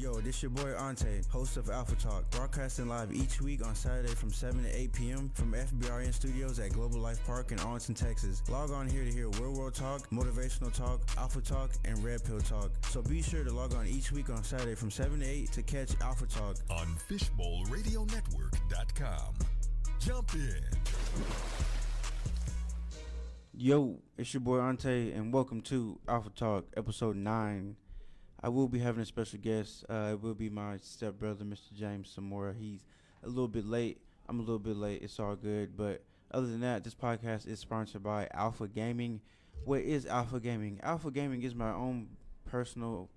Yo, this your boy Ante, host of Alpha Talk, broadcasting live each week on Saturday from 7 to 8 p.m. from FBRN Studios at Global Life Park in Arlington, Texas. Log on here to hear Real World Talk, Motivational Talk, Alpha Talk, and Red Pill Talk. So be sure to log on each week on Saturday from 7 to 8 to catch Alpha Talk on FishbowlRadioNetwork.com. Jump in. Yo, it's your boy Ante, and welcome to Alpha Talk, episode 9. I will be having a special guest. It will be my stepbrother, Mr. James Samora. He's a little bit late. I'm a little bit late. It's all good. But other than that, this podcast is sponsored by Alpha Gaming. What is Alpha Gaming? Alpha Gaming is my own personal,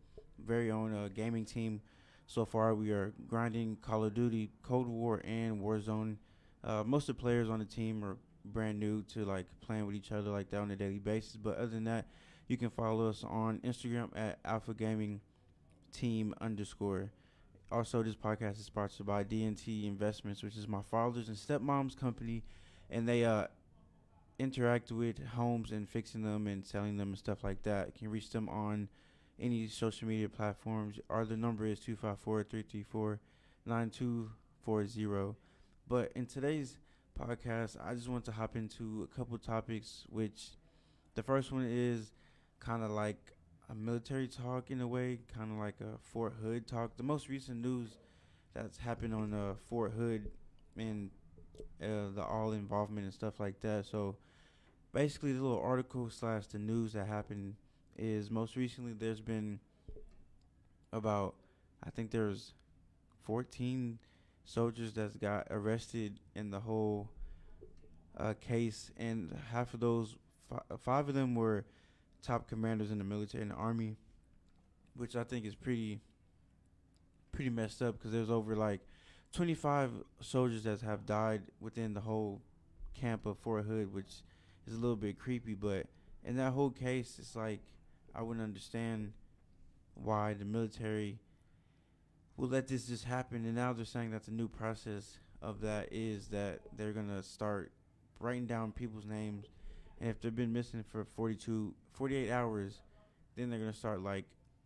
very own gaming team. So far, we are grinding Call of Duty, Cold War, and Warzone. Most of the players on the team are brand new to like playing with each other like that on a daily basis. But other than that, you can follow us on Instagram at Alpha Gaming Team _. Also, this podcast is sponsored by D&T Investments, which is my father's and stepmom's company, and they interact with homes and fixing them and selling them and stuff like that. You can reach them on any social media platforms. The number is 254-334-9240. But in today's podcast, I just want to hop into a couple topics, which the first one is kind of like a military talk in a way, kind of like a Fort Hood talk. The most recent news that's happened on Fort Hood and the all involvement and stuff like that. So basically, the little article / the news that happened is most recently there's been about, I think there's 14 soldiers that got arrested in the whole case, and half of those, 5 of them were top commanders in the military and the army, which I think is pretty messed up, because there's over like 25 soldiers that have died within the whole camp of Fort Hood, which is a little bit creepy. But in that whole case, it's like I wouldn't understand why the military will let this just happen. And now they're saying that the new process of that is that they're going to start writing down people's names, and if they've been missing for 48 hours, then they're going to start like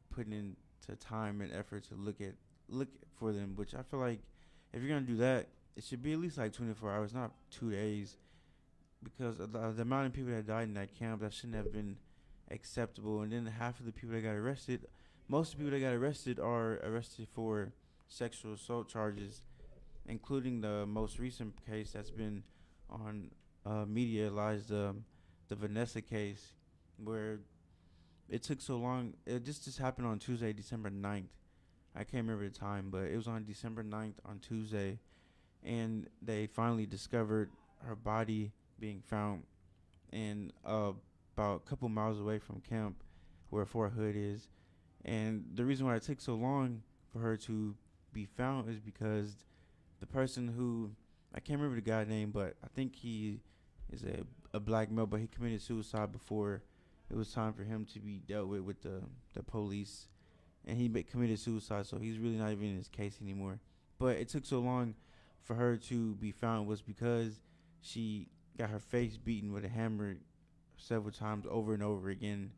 putting into time and effort to look for them, which I feel like if you're going to do that, it should be at least like 24 hours, not 2 days, because of the amount of people that died in that camp, that shouldn't have been acceptable. And then half of the people that got arrested, most of the people that got arrested are arrested for sexual assault charges, including the most recent case that's been on media, lies the Vanessa case, where it took so long. It just happened on Tuesday, December 9th. I can't remember the time, but it was on December 9th on Tuesday, and they finally discovered her body being found in about a couple miles away from camp where Fort Hood is. And the reason why it took so long for her to be found is because the person who, I can't remember the guy's name, but I think he is a black male, but he committed suicide before it was time for him to be dealt with the police, and he committed suicide, so he's really not even in his case anymore. But it took so long for her to be found was because she got her face beaten with a hammer several times over and over again,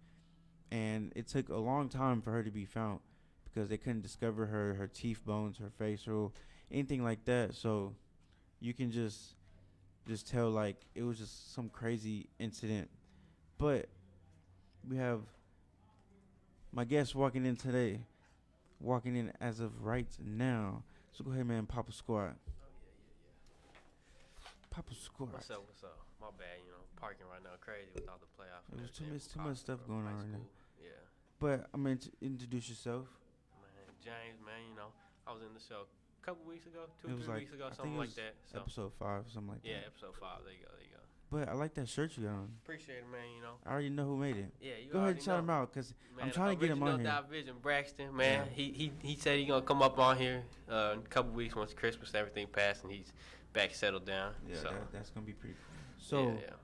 and it took a long time for her to be found because they couldn't discover her teeth bones, her face, or anything like that. So you can just tell like it was just some crazy incident. But we have my guest walking in as of right now. So go ahead, man, Papa Squad. Papa Squad. What's up? My bad, parking right now crazy without the playoff. There's too much stuff going on right now. Yeah. But I'm going to introduce yourself. Man, James, man, I was in the show a couple weeks ago, 2 or 3 weeks ago, I something like that. So. Episode 5, something like that. Yeah, episode 5. There you go. But I like that shirt you got on. Appreciate it, man, I already know who made it. Yeah, you go ahead and shout him out, because I'm trying to get him on here. Vision Braxton, man. Yeah. He said he's going to come up on here in a couple weeks once Christmas and everything passed and he's back settled down. Yeah, so. That's going to be pretty cool. So, yeah.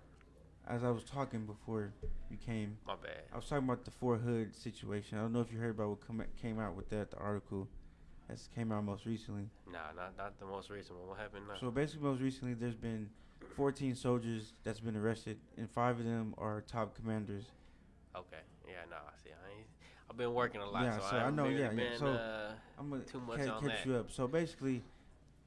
As I was talking before you came. My bad. I was talking about the Fort Hood situation. I don't know if you heard about what came out with that, the article that came out most recently. Nah, not the most recent one. What happened now? So basically, most recently, there's been 14 soldiers that's been arrested, and 5 of them are top commanders. Okay. Yeah, no, I see. I've been working a lot, Yeah, so so I haven't know, really yeah. been So I'm gonna too much on catch that. you up. So basically,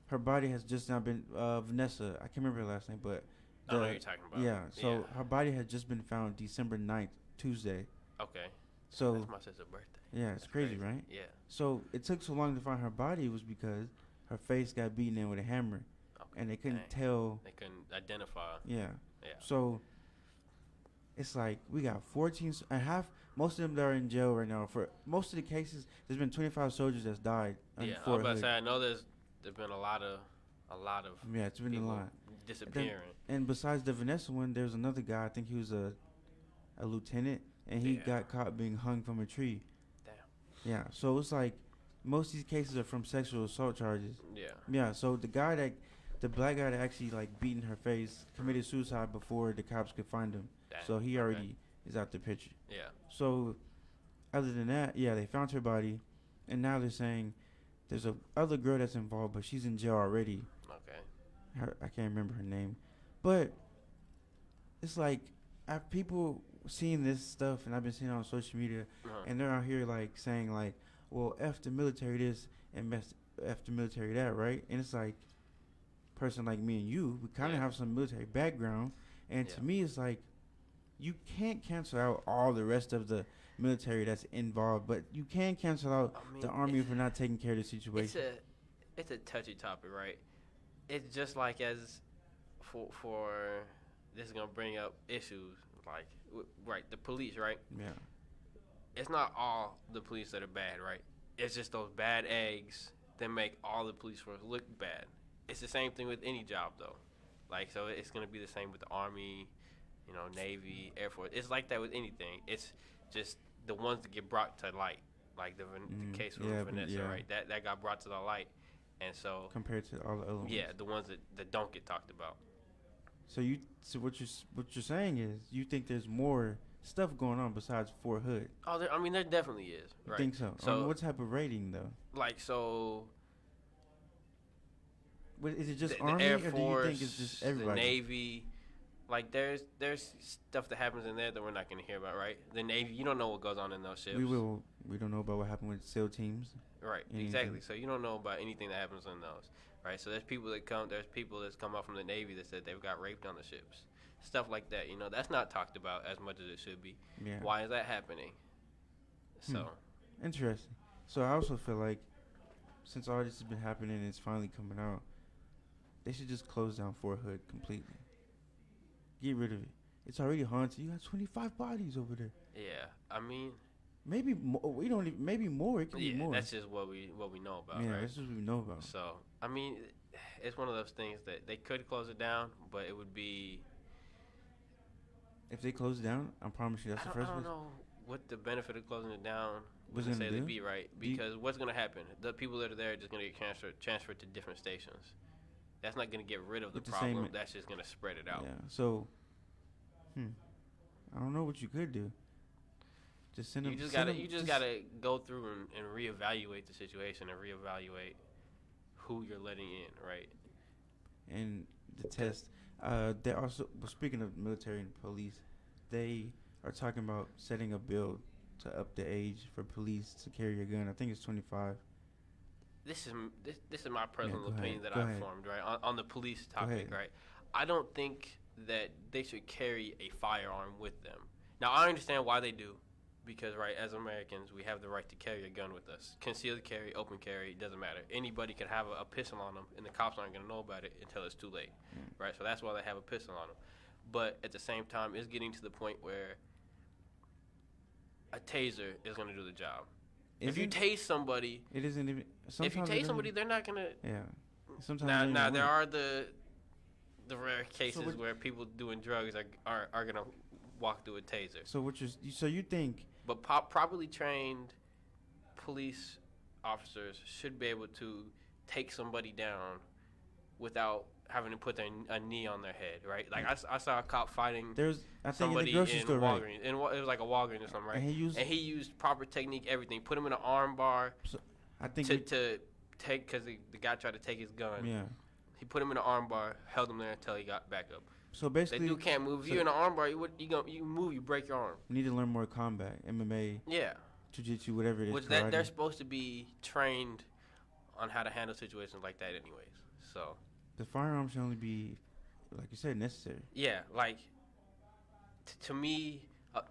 her body has just now been Vanessa. I can't remember her last name, but I know what you're talking about. yeah. So Yeah. her body had just been found December 9th, Tuesday. Okay. So That's my sister's birthday. yeah, it's That's crazy, right? Yeah. So it took so long to find her body was because her face got beaten in with a hammer, Okay. and they couldn't Dang. tell. They couldn't identify. Yeah. Yeah. So it's like we got 14 and half. Most of them that are in jail right now. For most of the cases, there's been 25 soldiers that's died. Yeah. I was about to say, I know there's been a lot of Yeah, it's been a people lot. disappearing. And besides the Vanessa one, there's another guy. I think he was a lieutenant, and he Yeah. got caught being hung from a tree. Damn. Yeah. So it's like most of these cases are from sexual assault charges. Yeah. Yeah. So the black guy that actually like beaten her face committed suicide before the cops could find him. Dang. So he Okay. already is out the picture. Yeah. So other than that, yeah, they found her body, and now they're saying there's a other girl that's involved, but she's in jail already. Okay. I can't remember her name, but it's like people seeing this stuff, and I've been seeing it on social media, Uh-huh. and they're out here like saying like, well, F the military this and F the military that, right? And it's like, person like me and you, we kind of Yeah. have some military background, and Yeah. to me, it's like, you can't cancel out all the rest of the military that's involved, but you can cancel out I mean, the army for not taking care of the situation. It's a touchy topic, right? It's just like as for this is gonna bring up issues like right, the police, right? Yeah. It's not all the police that are bad, right? It's just those bad eggs that make all the police force look bad. It's the same thing with any job, though. Like, so it's gonna be the same with the Army, Navy, Air Force. It's like that with anything. It's just the ones that get brought to light, like the case with Vanessa, right? That got brought to the light, and so Compared to all the other ones. yeah, the ones that don't get talked about. So what you're saying is you think there's more stuff going on besides Fort Hood. Oh, there definitely is. You Right? think so? So What type of rating though? like so. Is it just The Army, Air or do you Force, think it's just everybody? the Navy, like there's stuff that happens in there that we're not gonna hear about, right? The Navy, you don't know what goes on in those ships. We don't know about what happened with SEAL teams. Right, anything. exactly. So you don't know about anything that happens in those, right? So there's people that's come out from the Navy that said they've got raped on the ships, stuff like that. That's not talked about as much as it should be. Yeah. Why is that happening? So Interesting. So I also feel like since all this has been happening and it's finally coming out, they should just close down Fort Hood completely. Get rid of it. It's already haunted. You got 25 bodies over there. yeah, I mean, Maybe more. We don't even. Maybe more. It could be more. that's just what we know about, yeah, right? that's what we know about. So I mean, it's one of those things that they could close it down, but it would be. If they close it down, I promise you that's the I first don't place. know what the benefit of closing it down What's would it gonna necessarily do? be, right? Do you- Because what's going to happen? The people that are there are just going to get transferred to different stations. That's not going to get rid of the With the same problem. ma- That's just going to spread it out. Yeah. So, I don't know what you could do. Just send them. You just gotta go through and reevaluate the situation and reevaluate who you're letting in, right? And the test. They also. Well, speaking of military and police, they are talking about setting a bill to up the age for police to carry a gun. I think it's 25. This is my personal go ahead. opinion that Go I've ahead. formed, right? On the police topic, ahead. right? I don't think that they should carry a firearm with them. Now, I understand why they do, because, right, as Americans, we have the right to carry a gun with us. Concealed carry, open carry, doesn't matter. Anybody could have a pistol on them, and the cops aren't going to know about it until it's too late, right? So that's why they have a pistol on them. But at the same time, it's getting to the point where a taser is going to do the job. If you tase somebody, It isn't even. if you sometimes it tase doesn't- somebody, they're not going to. Yeah. Sometimes. Now there are the rare cases what- where people doing drugs are gonna walk through a taser. So you think? But properly trained police officers should be able to take somebody down without having to put a knee on their head, right? Like I saw a cop fighting I think in somebody the grocery in store, right? Walgreens. It was like a Walgreens or something, right? And he used. proper technique, everything. Put him in an arm bar I think. to take, because the guy tried to take his gun. Yeah. He put him in an arm bar, held him there until he got back up. So They basically, do can't move. If so- you're in an arm bar, you move, you break your arm. you need to learn more combat, MMA. Yeah. Jiu-jitsu, whatever it is. Which karate. they're supposed to be trained on how to handle situations like that, anyways. So The firearm should only be, like you said, necessary. yeah, like to me,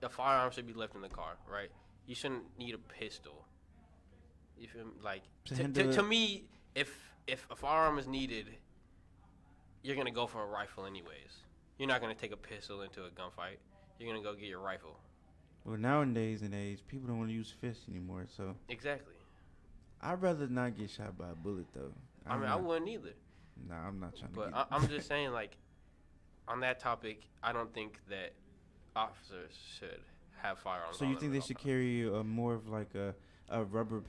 a firearm should be left in the car, right? You shouldn't need a pistol. You feel me? Like to me, if a firearm is needed, you're gonna go for a rifle anyways. You're not gonna take a pistol into a gunfight. You're gonna go get your rifle. Well, nowadays and age, people don't want to use fists anymore. So Exactly. I'd rather not get shot by a bullet, though. I wouldn't either. Nah, I'm not trying to. But I'm just saying, like, on that topic, I don't think that officers should have firearms. So you think they should carry more of like a rubber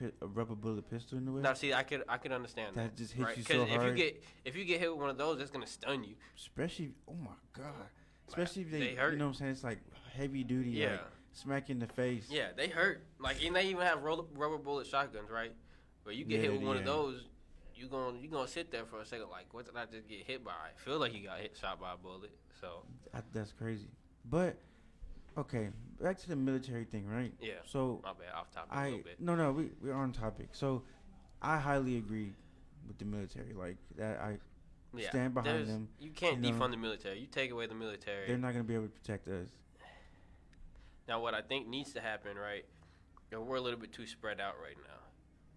bullet pistol in the way? Now, see, I could understand that. That just hits right? you so hard. If you get hit with one of those, it's gonna stun you. Especially, oh my god. Especially if they hurt. You know what I'm saying? It's like heavy duty. Yeah. Like, smack you in the face. Yeah, they hurt. Like, and they even have rubber bullet shotguns, right? But you get hit with one of those, you gonna sit there for a second, like, what did I just get hit by? I feel like you got shot by a bullet. So That's crazy. But okay, back to the military thing, right? yeah. So my bad, off topic a little bit. No, we're on topic. So I highly agree with the military. Like that, I stand behind them. You can't you know, defund the military. You take away the military, they're not gonna be able to protect us. Now, what I think needs to happen, right? We're a little bit too spread out right now.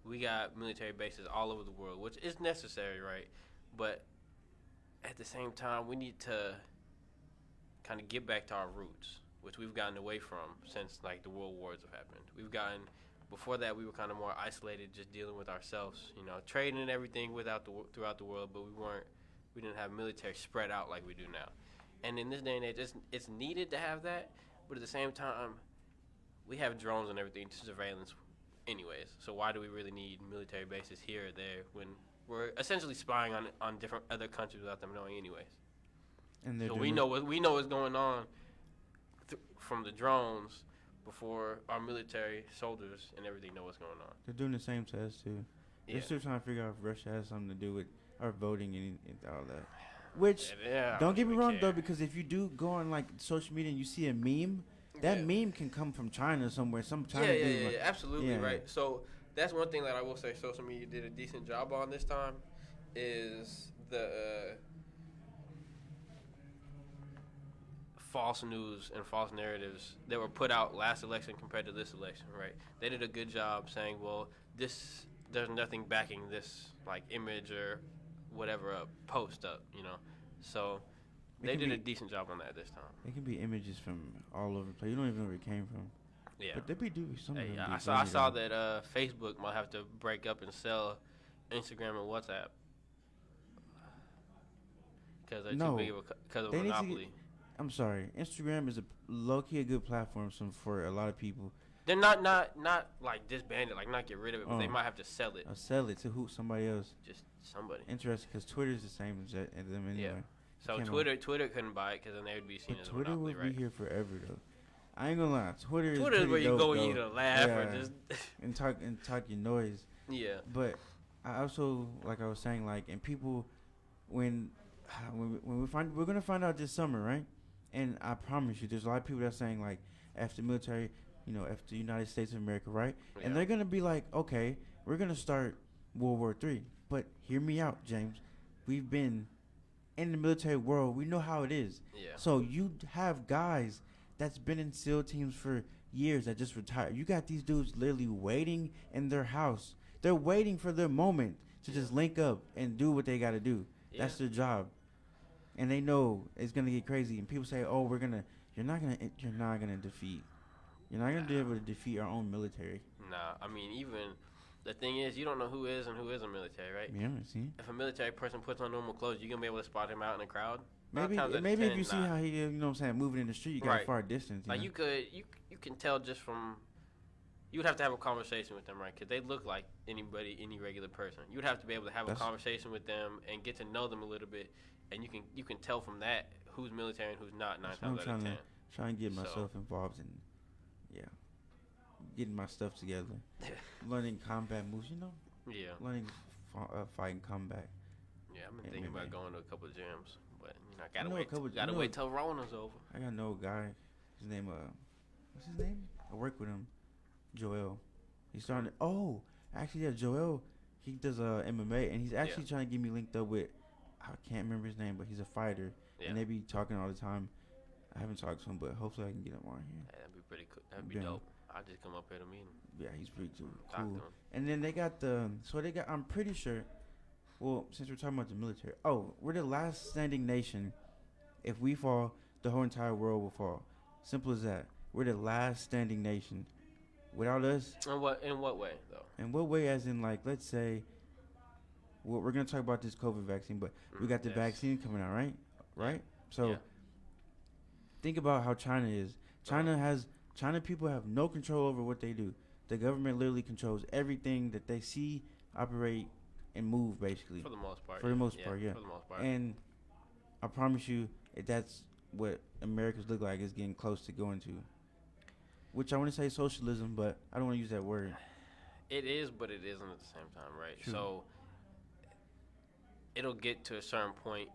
We got military bases all over the world, which is necessary, right? But at the same time, we need to kind of get back to our roots, which we've gotten away from since, like, the world wars have happened. Before that, we were kind of more isolated, just dealing with ourselves, you know, trading and everything throughout the world, but we didn't have military spread out like we do now. And in this day and age, it's needed to have that, but at the same time, we have drones and everything to surveillance anyways. So why do we really need military bases here or there when we're essentially spying on different other countries without them knowing anyways? And so we know what's going on from the drones before our military soldiers and everything know what's going on. They're doing the same to us too. Yeah. They're still trying to figure out if Russia has something to do with our voting and all that. Which Yeah, don't get me wrong though, because if you do go on like social media and you see a meme, that meme can come from China somewhere. Some China dude. Yeah, absolutely, Yeah. right. So that's one thing that I will say social media did a decent job on this time is the false news and false narratives that were put out last election compared to this election, right? They did a good job saying, well, there's nothing backing this, like, image or whatever post up, you know. So they did a decent job on that this time. It can be images from all over the place. You don't even know where it came from. Yeah. But they be doing something. Hey, I saw that Facebook might have to break up and sell Instagram and WhatsApp because they're too big of a monopoly. I'm sorry. Instagram is a low-key a good platform for a lot of people. They're not like disbanded, like not get rid of it, but they might have to sell it. Or sell it to somebody else. Just somebody. Interesting, because Twitter's the same as them anyway. Yeah. So Twitter couldn't buy it because then they would be seen as a Twitter monopoly, will right? be here forever though. I ain't gonna lie. Twitter is where you dope, go and though. you to laugh or just and talk your noise. Yeah. But I also, like I was saying, like, and people when we're gonna find out this summer, right? And I promise you, there's a lot of people that's saying like, after military, you know, after the United States of America, right? Yeah. And they're gonna be like, okay, we're gonna start World War III. But hear me out, James. We've been in the military world. We know how it is. Yeah. So you have guys that's been in SEAL teams for years that just retired. You got these dudes literally waiting in their house. They're waiting for their moment to just link up and do what they got to do. Yeah. That's their job. And they know it's gonna get crazy. And people say, "Oh, you're not gonna defeat. You're not gonna be able to defeat our own military." Nah, I mean, even the thing is, you don't know who is and who isn't military, right? Yeah, see. If a military person puts on normal clothes, you gonna be able to spot him out in the crowd. Maybe if you see how he, you know what I'm saying, moving in the street, you got a far distance. Like, you can tell just from. You would have to have a conversation with them, right? Because they look like any regular person. You would have to be able to have a conversation with them and get to know them a little bit, and you can tell from that who's military and who's not. 9 times out of 10. Trying to get myself involved in, getting my stuff together, learning combat moves. You know. Yeah. Learning fighting combat. Yeah, I've been thinking about going to a couple of gyms, but gotta wait till Rona's over. I got no guy. His name what's his name? I work with him. Joel. He's starting. Actually, yeah, Joel. He does MMA, and he's actually trying to get me linked up with. I can't remember his name, but he's a fighter, and they be talking all the time. I haven't talked to him, but hopefully I can get him on here. Yeah, that'd be pretty cool. That'd be dope. I'll just come up here to meet him. Yeah, he's pretty cool. And then they got I'm pretty sure, well, since we're talking about the military, we're the last standing nation. If we fall, the whole entire world will fall. Simple as that. We're the last standing nation. Without us. In what way, though? In what way, as in, like, let's say, well, we're going to talk about this COVID vaccine, but we got the vaccine coming out, right? Right? So, think about how China is. China people have no control over what they do. The government literally controls everything that they see, operate, and move, basically. For the most part. For the most part. And I promise you, that's what America's look like is getting close to going to. Which I want to say socialism, but I don't want to use that word. It is, but it isn't at the same time, right? True. So it'll get to a certain point,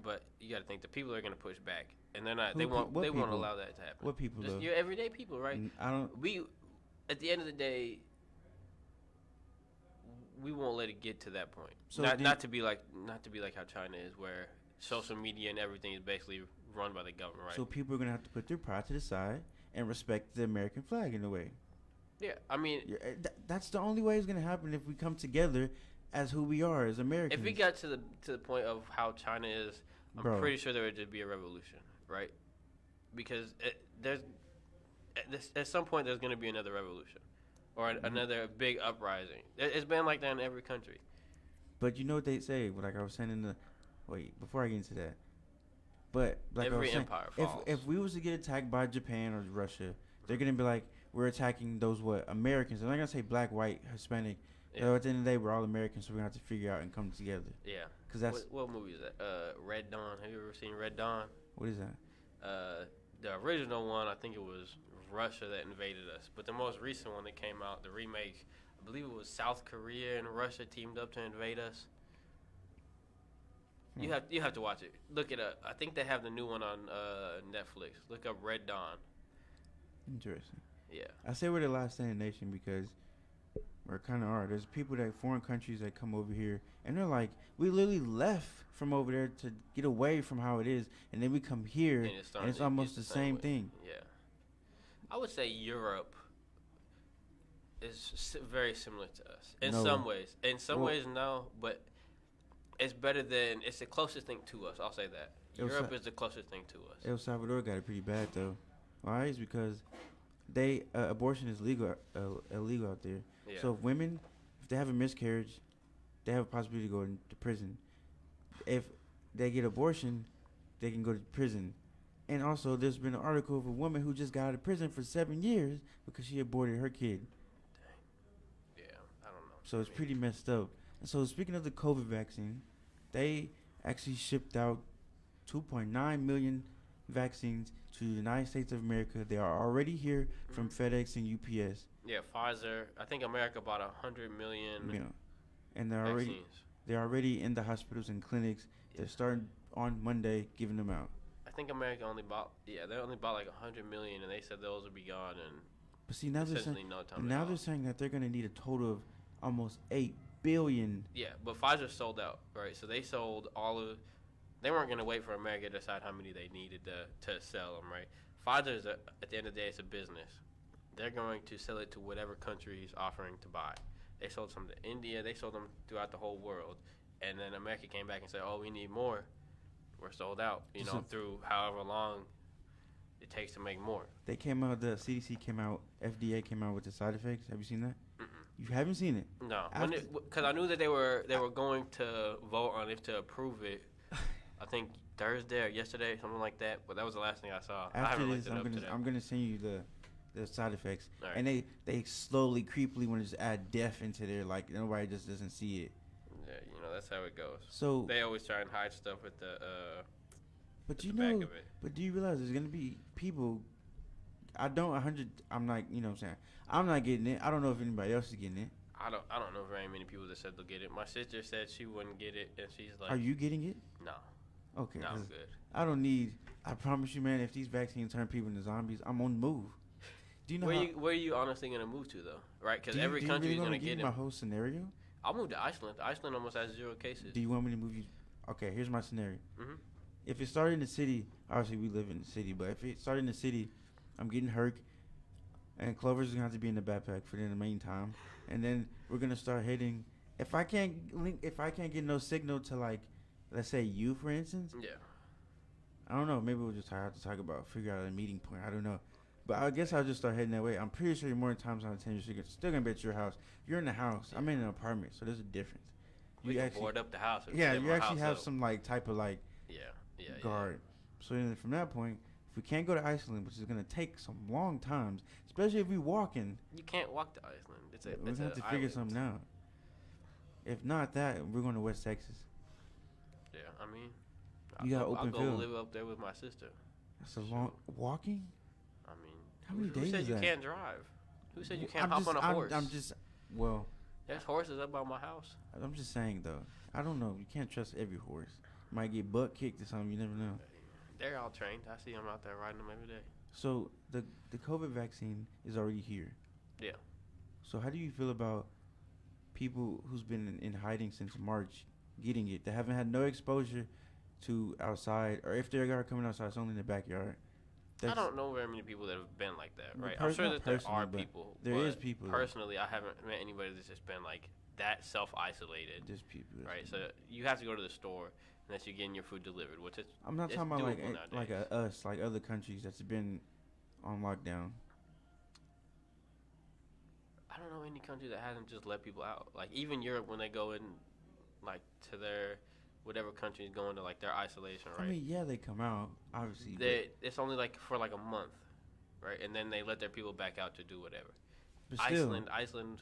but you got to think the people are going to push back, and they're not. They won't allow that to happen. What people? Just your everyday people, right? We, at the end of the day, we won't let it get to that point. So not to be like how China is, where social media and everything is basically run by the government, right? So people are going to have to put their pride to the side and respect the American flag in a way. Yeah, I mean, that's the only way it's gonna happen if we come together as who we are as Americans. If we got to the point of how China is, I'm pretty sure there would just be a revolution, right? Because at some point there's gonna be another revolution or another big uprising. It's been like that in every country. But you know what they say? Like I was saying before I get into that. But like every I was saying, empire falls. If we was to get attacked by Japan or Russia, they're gonna be like, we're attacking those Americans. They're not gonna say black, white, Hispanic. So at the end of the day, we're all Americans, so we're gonna have to figure out and come together. Yeah. Cause that's what movie is that? Red Dawn. Have you ever seen Red Dawn? What is that? The original one, I think it was Russia that invaded us. But the most recent one that came out, the remake, I believe it was South Korea and Russia teamed up to invade us. You have to watch it. Look it up. I think they have the new one on Netflix. Look up Red Dawn. Interesting. Yeah. I say we're the last standing nation because we kind of are. There's people foreign countries that come over here, and they're like, we literally left from over there to get away from how it is, and then we come here, and it's almost the same thing. Yeah. I would say Europe is very similar to us in some ways. In some ways, no, but it's better than, it's the closest thing to us. I'll say that. Europe is the closest thing to us. El Salvador got it pretty bad, though. Why? It's because abortion is illegal out there. Yeah. So if they have a miscarriage, they have a possibility to go into prison. If they get abortion, they can go to prison. And also, there's been an article of a woman who just got out of prison for 7 years because she aborted her kid. Dang. Yeah, I don't know. So it's pretty messed up. And so speaking of the COVID vaccine, they actually shipped out 2.9 million vaccines to the United States of America. They are already here from FedEx and UPS. Yeah, Pfizer. I think America bought 100 million and vaccines. They're already in the hospitals and clinics. They're starting on Monday giving them out. I think America they only bought like 100 million, and they said those would be gone But see, now they're saying that they're going to need a total of almost 8 billion. Yeah, but Pfizer sold out, right? So they sold they weren't going to wait for America to decide how many they needed to sell them, right? Pfizer at the end of the day, it's a business. They're going to sell it to whatever country is offering to buy. They sold some to India. They sold them throughout the whole world. And then America came back and said, oh, we need more. We're sold out, through however long it takes to make more. They came out, the CDC came out, FDA came out with the side effects. Have you seen that? Mm-mm. You haven't seen it? No. Because I knew that they were going to vote on if to approve it, I think Thursday or yesterday, something like that. But that was the last thing I saw. After this, I'm gonna send you the side effects. Right. And they slowly, creepily want to just add death into there, like nobody just doesn't see it. Yeah, that's how it goes. So they always try and hide stuff with the but with the back of it. But do you realize there's gonna be people? I'm not, what I'm saying, I'm not getting it. I don't know if anybody else is getting it. I don't know very many people that said they'll get it. My sister said she wouldn't get it, and she's like, are you getting it? No. Okay. No, I'm good. I don't need. I promise you, man. If these vaccines turn people into zombies, I'm on the move. Do you know where are you honestly gonna move to though? Right? Because every do you country really is want gonna to give get me it. my whole scenario? I'll move to Iceland. Iceland almost has 0 cases. Do you want me to move you? Okay, here's my scenario. Mhm. If it started in the city, obviously we live in the city, but if it started in the city, I'm getting hurt, and Clover's gonna have to be in the backpack for the meantime, and then we're gonna start hitting. If I can't get no signal to, like, let's say you, for instance, Yeah. I don't know. Maybe we'll just have to talk about figure out a meeting point. I don't know, but I guess I'll just start heading that way. I'm pretty sure more times on 10 you're still gonna be at your house. You're in the house. I'm in an apartment, so there's a difference. We can board up the house. Yeah, you actually have some like type of like Yeah. guard. So then from that point, if we can't go to Iceland, which is gonna take some long times, especially if we walking, You can't walk to Iceland. we're gonna have to figure something out. If not that, we're going to West Texas. Yeah, I mean, You got open I'll go field. live up there with my sister. That's a long walking. I mean, How many who days said is you that? can't drive? Who said you can't I'm hop just, on a horse? I'm just, well, There's horses up by my house. I'm just saying though. I don't know. You can't trust every horse. Might get butt kicked or something. You never know. They're all trained. I see them out there riding them every day. So the COVID vaccine is already here. Yeah. So how do you feel about people who's been in hiding since March getting it? They haven't had no exposure to outside, or if they are coming outside, it's only in the backyard. I don't know very many people that have been like that, Well, right? I'm sure not that there personally, are but people. there but is people. Personally, I haven't met anybody that's just been like that self-isolated, There's people. right? So you have to go to the store unless you're getting your food delivered, which is I'm not it's talking about doable like nowadays. us, like other countries that's been on lockdown. I don't know any country that hasn't just let people out. Like even Europe, when they go in, like to their whatever country is going to like their isolation, right? I mean, yeah, they come out obviously. It's only like for like a month, right? And then they let their people back out to do whatever. but still, Iceland.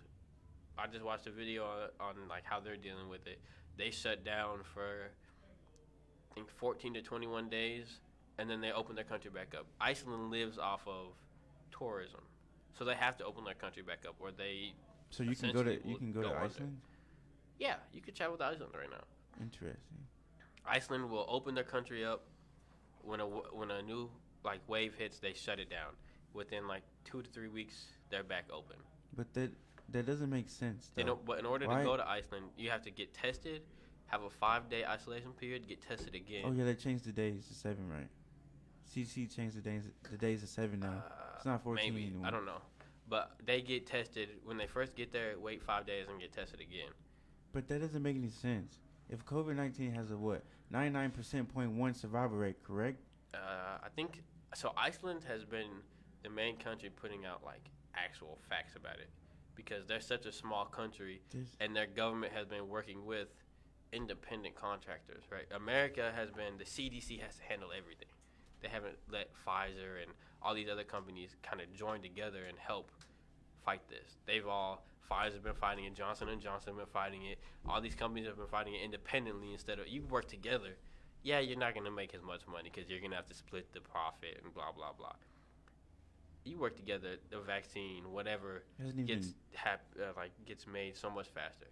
I just watched a video on like how they're dealing with it. They shut down for I think 14 to 21 days, and then they open their country back up. Iceland lives off of tourism, so they have to open their country back up, or they. so you can go to essentially will go under. Iceland. Yeah, you could travel to Iceland right now. Interesting. Iceland will open their country up when a new like wave hits. They shut it down. Within like 2 to 3 weeks, they're back open. But that doesn't make sense. Though. They don't, but in order Why? to go to Iceland, you have to get tested, have a 5-day isolation period, get tested again. Oh yeah, they changed the days to 7, right? CC changed the days to 7 now. It's not 14 maybe anymore. I don't know, but they get tested when they first get there. Wait 5 days and get tested again. But that doesn't make any sense. If COVID-19 has a 99.1% survival rate, correct? I think so. Iceland has been the main country putting out like actual facts about it because they're such a small country and their government has been working with independent contractors, right? America has been, the CDC has to handle everything. They haven't let Pfizer and all these other companies kind of join together and help fight this. Pfizer's been fighting it, Johnson & Johnson been fighting it. All these companies have been fighting it independently instead of, you work together. Yeah, you're not going to make as much money because you're going to have to split the profit and blah, blah, blah. You work together, the vaccine, whatever, gets made so much faster.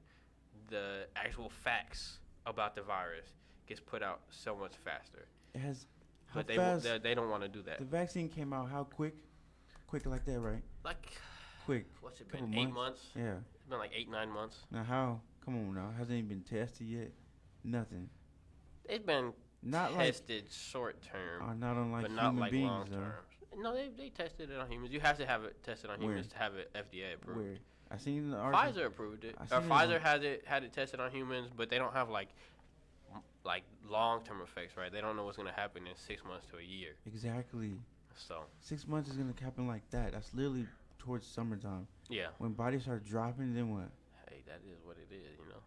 The actual facts about the virus gets put out so much faster. It has. But they don't want to do that. The vaccine came out how quick? Quick like that, right? Like, Quick. what's it Couple been? 8 months? Yeah. It's been like 8-9 months. Now how? Come on now. Hasn't even been tested yet. Nothing. It's been Not tested short term, not on like but human not like beings long though. term. No, they tested it on humans. You have to have it tested on Where? humans to have it FDA approved. Where? I seen the article. Pfizer approved it. I Or seen it Pfizer on- had it tested on humans, but they don't have like long term effects, right? They don't know what's gonna happen in 6 months to a year. Exactly. So 6 months is gonna happen like that. That's literally towards summertime. yeah, When bodies start dropping, then what? hey, that is what it is, you know.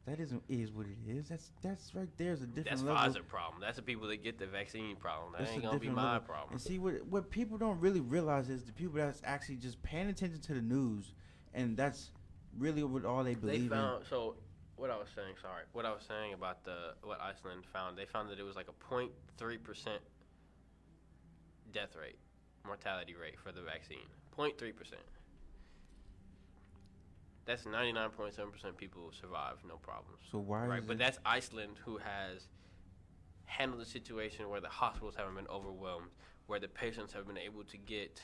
That is what it is. That's right there is a different That's level. Pfizer problem. That's the people that get the vaccine problem. That That's ain't a gonna be different my level. problem. And see what people don't really realize is the people that's actually just paying attention to the news, and that's really what all they They believe found what I was saying about what Iceland found. They found that it was like a 0.3% death rate, mortality rate for the vaccine. 0.3%. That's 99.7% people survive, no problems. in. So why Right, is but it? that's Iceland, who has handled the situation where the hospitals haven't been overwhelmed, where the patients have been able to get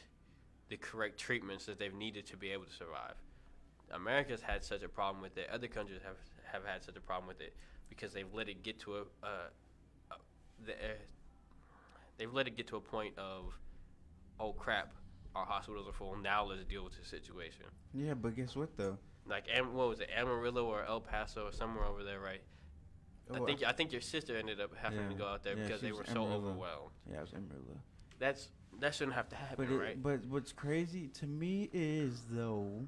the correct treatments that they've needed to be able to survive. America's had such a problem with it. Other countries have had such a problem with it because they've let it get to they've let it get to a point of, oh crap, our hospitals are full. Now let's deal with the situation. Yeah, but guess what though? Like what was it, Amarillo or El Paso or somewhere over there, right? Oh, I think your sister ended up having to go out there because they were so overwhelmed. Yeah, it was Amarillo. That shouldn't have to happen, right? But what's crazy to me is though,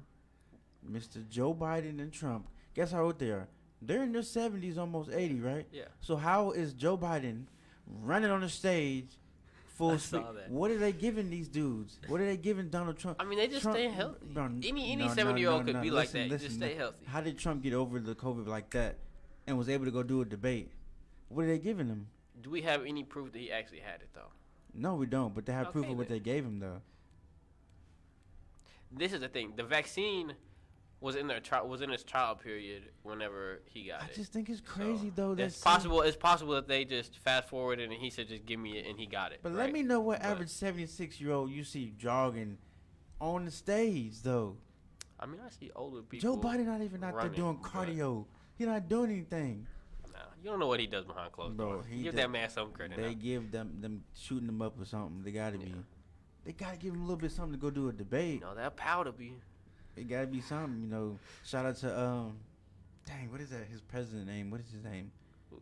Mr. Joe Biden and Trump, guess how old they are? They're in their 70s, almost 80, right? Yeah. So how is Joe Biden running on the stage full speed? What are they giving these dudes? What are they giving Donald Trump? I mean, they just stay healthy. Any 70-year-old could be like that. You just stay healthy. How did Trump get over the COVID like that and was able to go do a debate? What are they giving him? Do we have any proof that he actually had it, though? No, we don't, but they have proof of what they gave him, though. This is the thing. The vaccine was in its trial period whenever he got it. I just think it's crazy, though. It's possible that they just fast forwarded and he said, just give me it, and he got it. But let me know what average 76-year-old you see jogging on the stage, though. I mean, I see older people. Joe Biden not even out there doing cardio. He's not doing anything. Nah, you don't know what he does behind closed doors. Give that man some credit. They give them shooting them up or something. They gotta be. They gotta give him a little bit something to go do a debate. No, that powder be. It gotta be something, you know. Shout out to dang, what is that? His president name? What is his name? Ooh.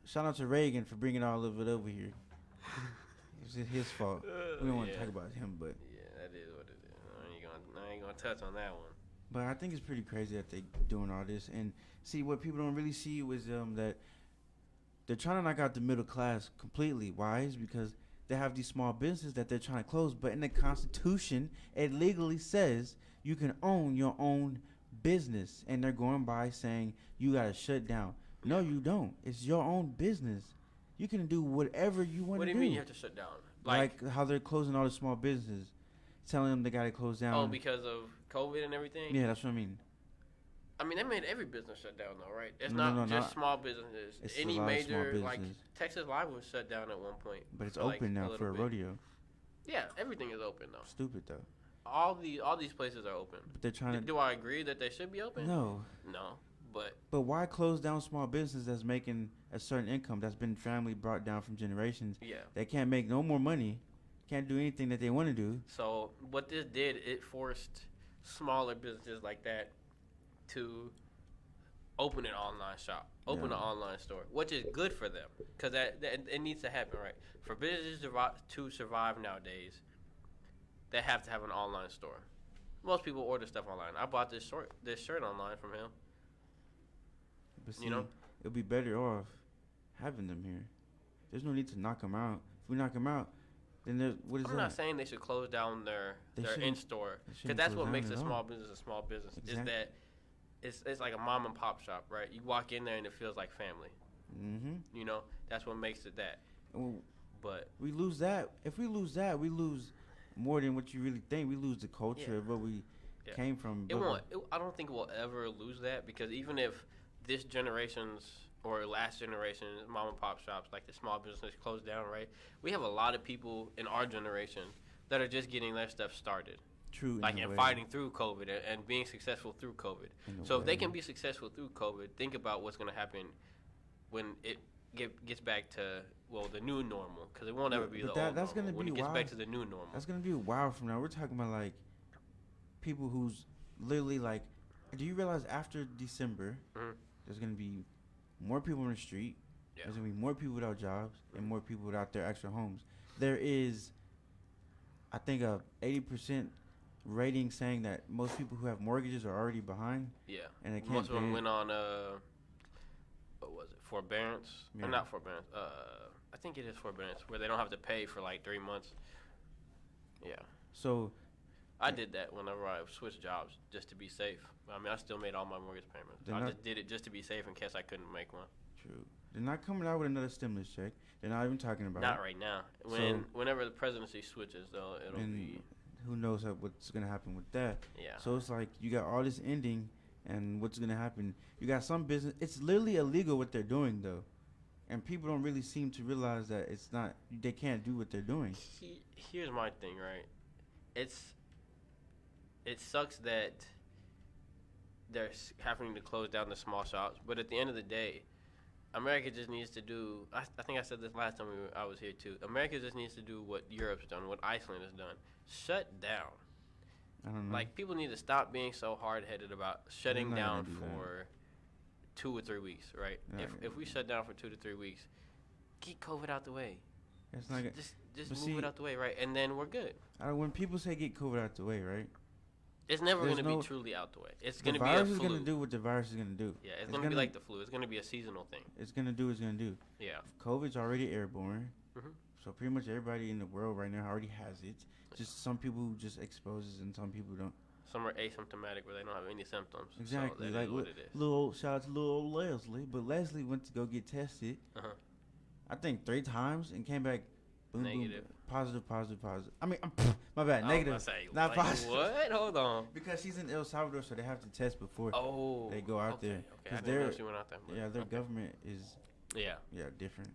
Shout out to Reagan for bringing all of it over here. It was his fault. We don't want to talk about him, but yeah, that is what it is. I ain't gonna touch on that one. But I think it's pretty crazy that they doing all this. And see, what people don't really see was that they're trying to knock out the middle class completely. Why? Is because they have these small businesses that they're trying to close. But in the Constitution, it legally says you can own your own business. And they're going by saying you got to shut down. No, you don't. It's your own business. You can do whatever you want to do. What do you mean you have to shut down? Like how they're closing all the small businesses. Telling them they got to close down. Oh, because of COVID and everything? Yeah, that's what I mean. I mean, they made every business shut down, though, right? It's not just small businesses. It's any major, like Texas Live was shut down at one point. But it's open now for a rodeo. Yeah, everything is open, though. Stupid, though. All these places are open. But they're trying to... Do I agree that they should be open? No. No, but... But why close down small business that's making a certain income that's been family brought down from generations? Yeah. They can't make no more money. Can't do anything that they want to do. So what this did, it forced smaller businesses like that to open an online shop, open an online store, which is good for them because that it needs to happen, right? For businesses to survive nowadays, they have to have an online store. Most people order stuff online. I bought this shirt online from him. But see, it'll be better off having them here. There's no need to knock them out. If we knock them out, then what is that? I'm not saying they should close down their in-store because that's what makes a small business a small business. Exactly. Is that it's like a mom and pop shop, right? You walk in there and it feels like family. Mm-hmm. You know, that's what makes it that. But we lose that. If we lose that, we lose more than what you really think. We lose the culture of where we came from. I don't think we'll ever lose that because even if this generation's or last generation mom and pop shops, like the small business closed down, right? We have a lot of people in our generation that are just getting their stuff started. True. Like and fighting through COVID and being successful through COVID. So if they can be successful through COVID, think about what's going to happen when it gets back to the new normal, because it won't ever be the old normal. That's gonna when be it gets wild. back to the new normal. That's gonna be a while from now. We're talking about like people who's literally like. Do you realize after December, there's gonna be more people on the street. Yeah. There's gonna be more people without jobs and more people without their actual homes. There is, I think, a 80% rating saying that most people who have mortgages are already behind. Yeah, and they can't. Most of them went on what was it? Forbearance? Yeah. Or not forbearance. I think it is forbearance, where they don't have to pay for like 3 months. Yeah. So, I did that whenever I switched jobs just to be safe. I mean, I still made all my mortgage payments. I just did it just to be safe in case I couldn't make one. True. They're not coming out with another stimulus check. They're not even talking about it. Not right now. Whenever the presidency switches, though, it'll be. Who knows what's going to happen with that. Yeah. So it's like you got all this ending, and what's going to happen. You got some business. It's literally illegal what they're doing, though. And people don't really seem to realize that it's not. They can't do what they're doing. Here's my thing, right? It's it sucks that they're having to close down the small shops, but at the end of the day, America just needs to do. I think I said this last time I was here too. America just needs to do what Europe's done, what Iceland has done. Shut down. I don't know. Like, people need to stop being so hard-headed about shutting down for 2 or 3 weeks, right? If we shut down for 2 to 3 weeks, get COVID out the way. It's not just move it out the way, right? And then we're good. When people say get COVID out the way, right? It's never going to be truly out the way. It's going to be a flu. The virus is going to do what the virus is going to do. Yeah, it's going to be like the flu. It's going to be a seasonal thing. It's going to do what it's going to do. Yeah. COVID's already airborne. Mm-hmm. So pretty much everybody in the world right now already has it. Just some people just exposes and some people don't. Some are asymptomatic where they don't have any symptoms. Exactly. So like what it is. Shout out to little old Leslie. But Leslie went to go get tested. I think 3 times and came back boom, negative. Boom, positive. I mean, my bad. Negative. Not positive. What? Hold on. Because she's in El Salvador, so they have to test before they go out there. Okay. I didn't know she went out there. Yeah, their government is different.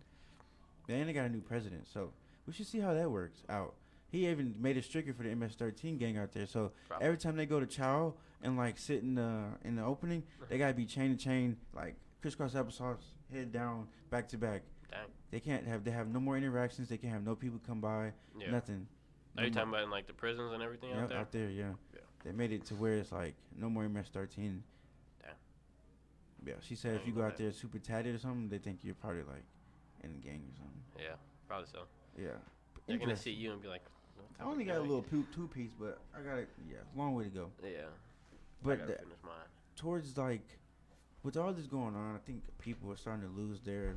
And they got a new president, so we should see how that works out. He even made it stricter for the MS-13 gang out there. So every time they go to chow and like sit in the opening, they gotta be chain to chain, like crisscross applesauce, head down, back to back. Dang. They have no more interactions. They can't have no people come by. Yeah. Nothing. Are you talking about in like the prisons and everything out there? Out there, yeah. They made it to where it's like no more MS-13. Damn. Yeah, she said if you go out there super tatted or something, they think you're probably like in a gang or something. Yeah, probably so. Yeah. They're gonna see you and be like, I only got a little two-piece, but I got it. Yeah, long way to go. Yeah. But I gotta finish mine. Towards like, with all this going on, I think people are starting to lose their.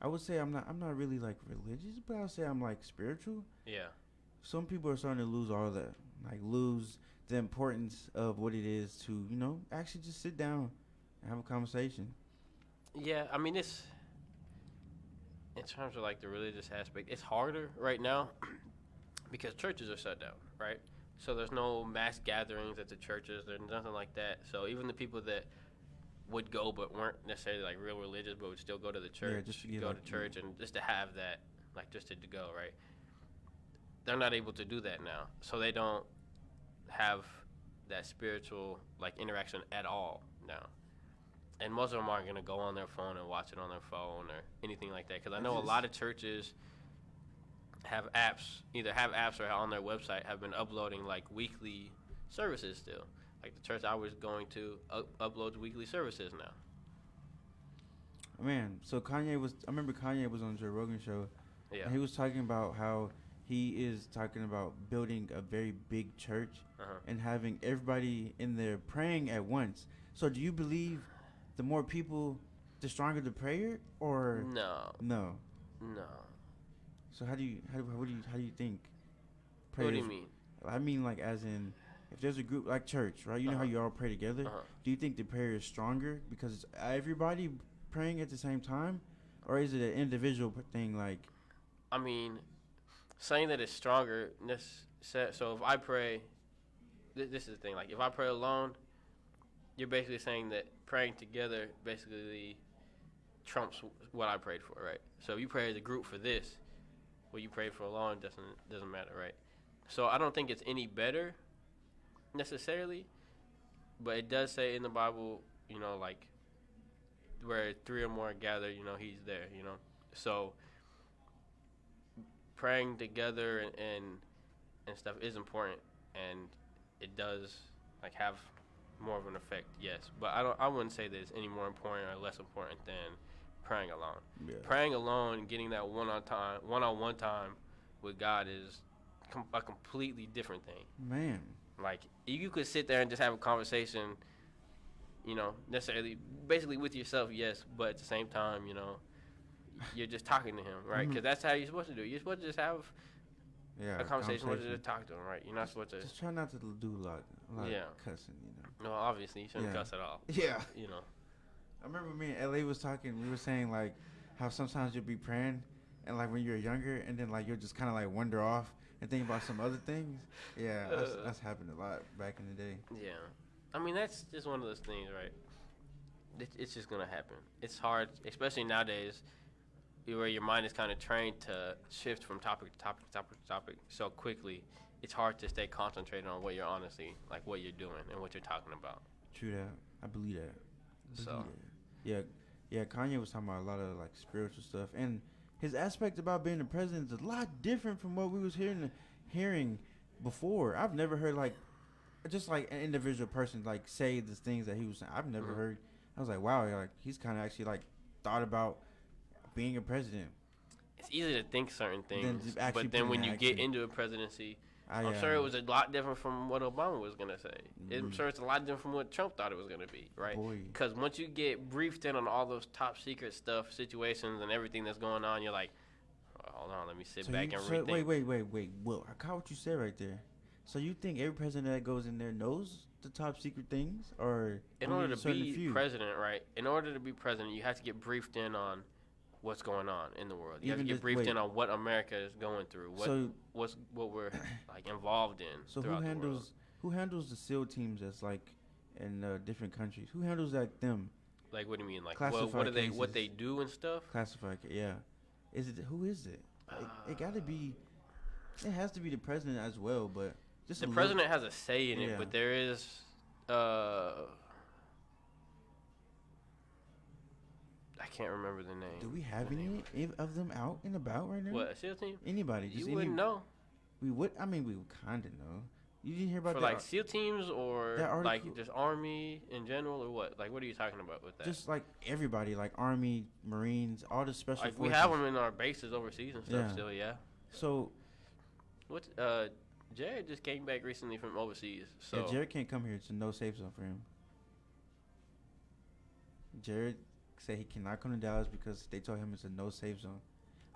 I would say I'm not really like religious, but I would say I'm like spiritual. Yeah. Some people are starting to lose all that, like lose the importance of what it is to, actually just sit down and have a conversation. Yeah, I mean, it's in terms of like the religious aspect, it's harder right now because churches are shut down, right? So there's no mass gatherings at the churches. There's nothing like that. So even the people that would go but weren't necessarily like real religious but would still go to the church, just to go to church and just to have that, like just to go, right? They're not able to do that now. So they don't have that spiritual like interaction at all now. And most of them aren't going to go on their phone and watch it on their phone or anything like that. Because I know a lot of churches have apps, either have apps or on their website have been uploading like weekly services still. Like the church I was going to uploads weekly services now. Man, so I remember Kanye was on Joe Rogan show. Yeah. And he was talking about how he is talking about building a very big church and having everybody in there praying at once. So do you believe the more people, the stronger the prayer, or no? So how do you think? What do you mean? I mean, like as in, if there's a group like church, right? You know how you all pray together. Do you think the prayer is stronger because it's everybody praying at the same time, or is it an individual thing? Like, I mean, saying that it's stronger. So if I pray, this is the thing. Like if I pray alone, you're basically saying that praying together basically trumps what I prayed for, right? So if you pray as a group for this, what you prayed for alone doesn't matter, right? So I don't think it's any better necessarily, but it does say in the Bible, like where 3 or more gather, he's there, So praying together and stuff is important, and it does like have more of an effect, yes. But I wouldn't say that it's any more important or less important than praying alone. Yeah. Praying alone and getting that one-on-one time with God is a completely different thing. Man. Like, you could sit there and just have a conversation, necessarily, basically with yourself, yes, but at the same time, you're just talking to him, right? Because that's how you're supposed to do. You're supposed to just have a conversation with him, just talk to him, right? You're not supposed to. Just try not to do a lot of cussing, No, obviously, you shouldn't cuss at all. Yeah. I remember me and LA was talking, we were saying, like, how sometimes you'll be praying, and, like, when you're younger, and then, like, you'll just kind of, like, wander off and think about some other things. Yeah, that's happened a lot back in the day. Yeah. I mean, that's just one of those things, right? It's just going to happen. It's hard, especially nowadays. where your mind is kind of trained to shift from topic to topic to topic to topic so quickly, it's hard to stay concentrated on what you're honestly, like what you're doing and what you're talking about. True that. I believe that. So, Yeah, Kanye was talking about a lot of like spiritual stuff, and his aspect about being the president is a lot different from what we was hearing before. I've never heard like just like an individual person like say the things that he was saying. I've never heard. I was like, wow, like he's kind of actually like thought about being a president. it's easy to think certain things, actually but then put when in you get action. into a presidency, I'm sure it was a lot different from what Obama was going to say. I'm sure it's a lot different from what Trump thought it was going to be, right? Because once you get briefed in on all those top secret stuff, situations, and everything that's going on, you're like, oh, hold on, let me sit back and rethink. Wait. Well, I caught what you said right there. So you think every president that goes in there knows the top secret things? Or in order to be president, right? In order to be president, you have to get briefed in on what's going on in the world. You have to get briefed in on what America is going through, what we're like involved in. So who handles the SEAL teams that's like in different countries? Who handles that them? Like what do you mean? Like Classified what they do and stuff? Classified, yeah. Who is it? It got to be. It has to be the president as well, but just the president has a say in it, but there is. I can't remember the name. Do we have any of them out and about right now? What, a SEAL team? Anybody? You wouldn't know. We would. I mean, we would kind of know. You didn't hear about for like SEAL teams or like just Army in general or what? Like, what are you talking about with that? Just like everybody, like Army, Marines, all the special forces. We have them in our bases overseas and stuff still, yeah. So, what? Jared just came back recently from overseas. So yeah, Jared can't come here. It's a no safe zone for him. Jared said he cannot come to Dallas because they told him it's a no safe zone.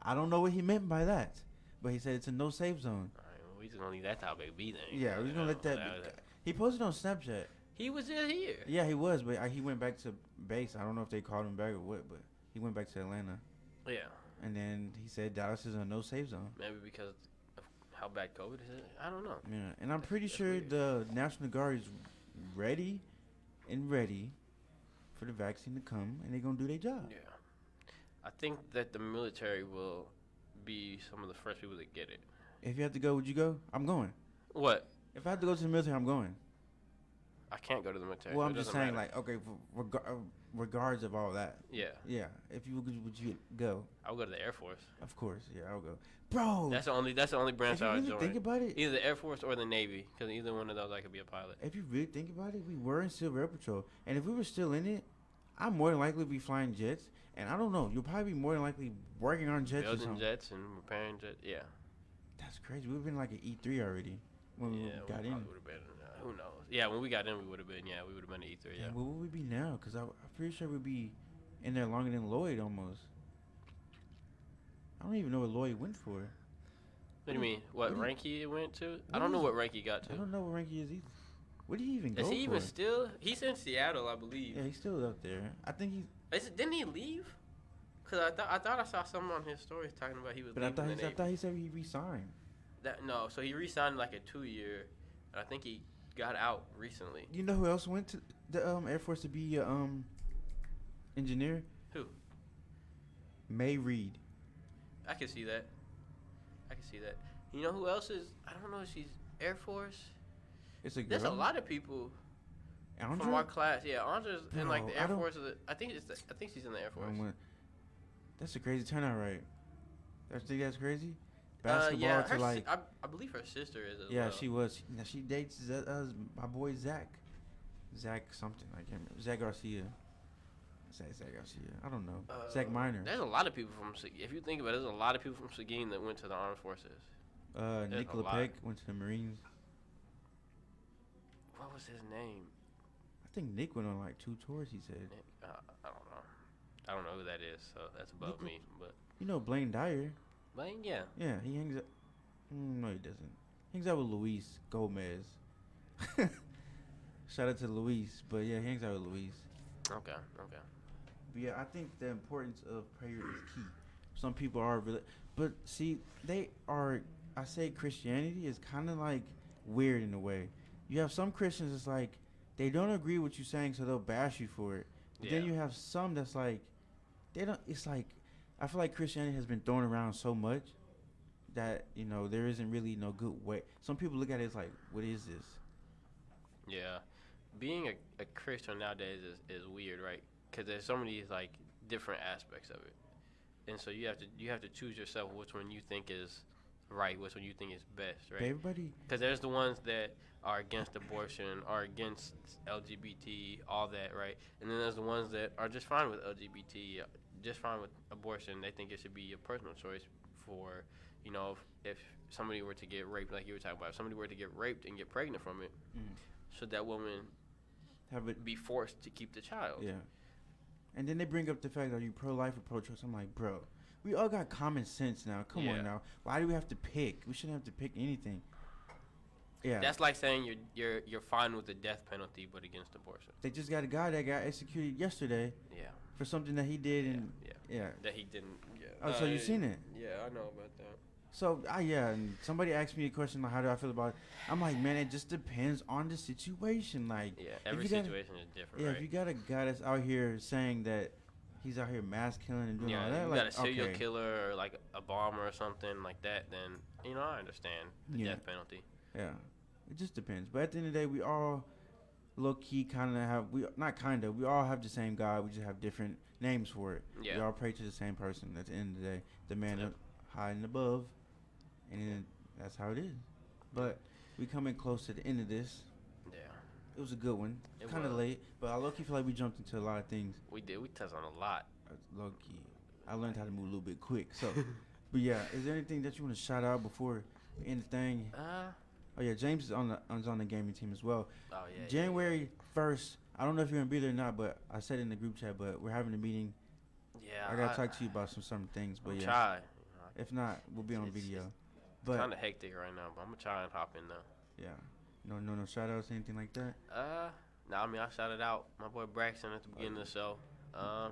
I don't know what he meant by that, but he said it's a no safe zone. All right, well, we just gonna leave that topic be then. Yeah, we're gonna let that. He posted on Snapchat. He was just here. Yeah, he was, but he went back to base. I don't know if they called him back or what, but he went back to Atlanta. Yeah. And then he said Dallas is a no safe zone. Maybe because of how bad COVID is. I don't know. Yeah, and I'm pretty sure the National Guard is ready for the vaccine to come, and they're going to do their job. Yeah. I think that the military will be some of the first people that get it. If you have to go, would you go? I'm going. What? If I have to go to the military, I'm going. I can't go to the military. Well, I'm just saying, like, okay, regards of all that. Yeah. Yeah. If you would you go? I'll go to the Air Force. Of course, yeah, I'll go. Bro, that's the only branch I would join. Think about it. Either the Air Force or the Navy, because either one of those I could be a pilot. If you really think about it, we were in Civil Air Patrol, and if we were still in it, I'm more than likely be flying jets, and I don't know, you'll probably be more than likely working on jets. Building jets and repairing jets. Yeah. That's crazy. We've been like an E3 already when we got in. Would have been. Who knows? Yeah, when we got in, we would have been. Yeah, we would have been an E3. Yeah. Where would we be now? Because I'm pretty sure we'd be in there longer than Lloyd almost. I don't even know what Lloyd went for. What do you mean? What rank he went to? I don't know what rank he got to. I don't know what rank he is either. Where did he even go? Is he even still? He's in Seattle, I believe. Yeah, he's still up there. I think he's. Didn't he leave? Cause I thought I saw something on his stories talking about he was. But I thought he said he resigned. No, so he resigned like a 2-year, and I think he got out recently. You know who else went to the Air Force to be engineer? Who? May Reed. I can see that. You know who else is? I don't know if she's Air Force. It's a girl. There's a lot of people Andra? from our class. Yeah, Andra's in like the Air Force. I think she's in the Air Force. That's a crazy turnout rate. That's crazy. Basketball to like. I believe her sister is as well. Yeah, she was. She dates my boy Zach. Zach something. I can't remember. Zach Garcia. Zach Garcia. I don't know. Zach Minor. There's a lot of people from. If you think about it, there's a lot of people from Seguin that went to the armed forces. Nick LePeck went to the Marines. What was his name? I think Nick went on like 2 tours. He said. I don't know. I don't know who that is, so that's above me. But you know Blaine Dyer. Blaine, yeah. Yeah, he hangs out. No, he doesn't. He hangs out with Luis Gomez. Shout out to Luis, but yeah, he hangs out with Luis. Okay. But yeah, I think the importance of prayer is key. Some people are really, but see, they are. I say Christianity is kind of like weird in a way. You have some Christians that's like they don't agree with you saying, so they'll bash you for it. But then you have some that's like they don't. It's like I feel like Christianity has been thrown around so much that there isn't really no good way. Some people look at it as like, what is this? Yeah, being a Christian nowadays is weird, right? Because there's so many like different aspects of it, and so you have to choose yourself which one you think is right, which one you think is best, right? Everybody. Because there's the ones that are against abortion, are against LGBT, all that, right? And then there's the ones that are just fine with LGBT, just fine with abortion. They think it should be a personal choice for, if somebody were to get raped, like you were talking about, if somebody were to get raped and get pregnant from it, should that woman be forced to keep the child? Yeah. And then they bring up the fact, are you pro-life or pro-choice? I'm like, bro, we all got common sense now. Come on now. Why do we have to pick? We shouldn't have to pick anything. Yeah. That's like saying you're fine with the death penalty but against abortion. They just got a guy that got executed yesterday. Yeah. For something that he did and that he didn't. Yeah. Oh, so you seen it? Yeah, I know about that. So and somebody asked me a question like, how do I feel about it? I'm like, man, it just depends on the situation. Like, every situation is different. Right? If you got a guy that's out here saying that he's out here mass killing and doing all that, you like, got a serial killer or like a bomber or something like that, then I understand the death penalty. Yeah, it just depends. But at the end of the day, we all low key kind of have we all have the same God. We just have different names for it. Yeah. We all pray to the same person. At the end of the day, the man up high and above, and then that's how it is. But we coming close to the end of this. Yeah. It was a good one. Kind of late, but I low key feel like we jumped into a lot of things. We did. We touched on a lot. Low key, I learned how to move a little bit quick. So, but yeah, is there anything that you want to shout out before we end the thing? Oh yeah, James is on the gaming team as well. Oh yeah. January 1st. I don't know if you're gonna be there or not, but I said in the group chat. But we're having a meeting. Yeah. I gotta talk to you about some things. But yeah. Try. If not, we'll be on video. But kind of hectic right now, but I'm gonna try and hop in though. Yeah. No shout outs, anything like that? I mean I shouted out my boy Braxton at the beginning of the show. I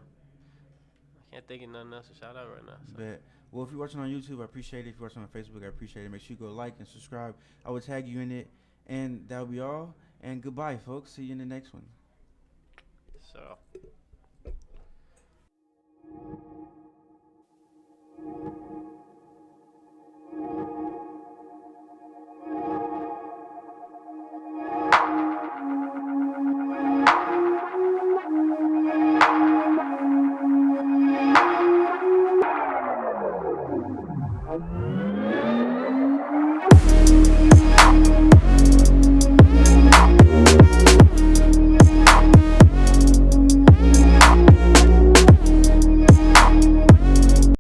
can't think of nothing else to shout out right now. So. But well, if you're watching on YouTube, I appreciate it. If you're watching on Facebook, I appreciate it. Make sure you go like and subscribe. I will tag you in it, and that'll be all. And goodbye, folks. See you in the next one. So. Okay.